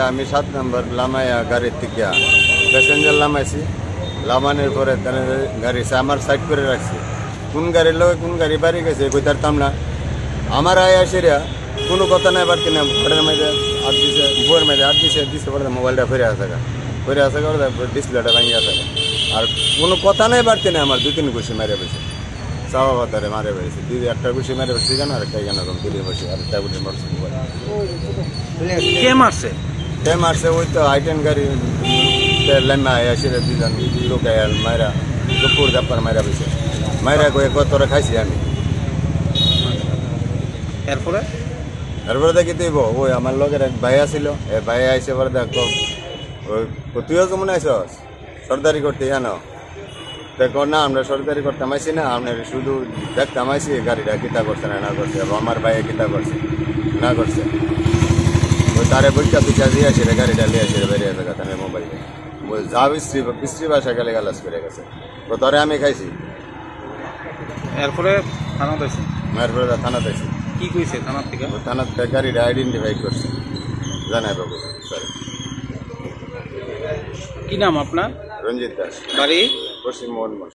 আমি 7 নম্বর লামাইয়া গাড়ি থেকে প্যাসেঞ্জার লামাইছি, লামানোর পরে গাড়ি আমার সাইড করে রাখছি। কোন গাড়ির লোক কোন গাড়ি বাড়ি গেছে কইতারতাম না। আমার আয় আসিরা কোনো কথা নাই বাড়তি না, ঘরের মধ্যে হাত দিছে, বউয়ের মধ্যে হাত দিছে পরে মোবাইলটা ফিরে আসে ডিসপ্লেটা ভাঙিয়ে আসে। আর কোনো কথা নাই বাড়তি না, আমার 2-3 ঘুষি মেরে পেয়েছে, চাওয়া বাতারে মারে পেয়েছে। একটা ঘুষি মেরে পেয়েছি কেন, আরেকটা কেন দিল্লি বসে, আরেকটা ঘুষি মারছে। কে মারছে? কে মারছে? ওই তো আইটেন গাড়ি লেমা আসিরা দুজন লোক মায়েরা দুপুর দাপ্পার মায়েরা পেয়েছে। মায়েরা কয়ে কতটা খাইছি আমি। এরপরে দেখি দিব ওই আমার লোকের এক ভাই আসিল, এ ভাই আইসে পরে দেখো তুইও কেমন আইসস সর্দারি করতে জানো? দেখো না, আমরা সর্দারি করতাম আইসি না, আপনার শুধু দেখতাম আইসি গাড়িটা কিতা করছে না করছে, আমার ভাইয়ে কিতা করছে না করছে। ওই তারে বইটা পিছা দিয়ে আসে গাড়িটা লিয়ে আসে বেরিয়ে থাকা তাদের মোবাইলে যা বৃষ্টি বাসা গেলে গালাস করে গেছে। তো তরে আমি খাইছি। এরপরে থানা পাইছি, এরপরে থানা পাইছি। কি কইছে থানার থেকে? থানার গাড়িটা আইডেন্টিফাই করছে, জানাই বাবু। সরি, কি নাম আপনার? রঞ্জিত দাস, বাড়ি পশ্চিম মোহন।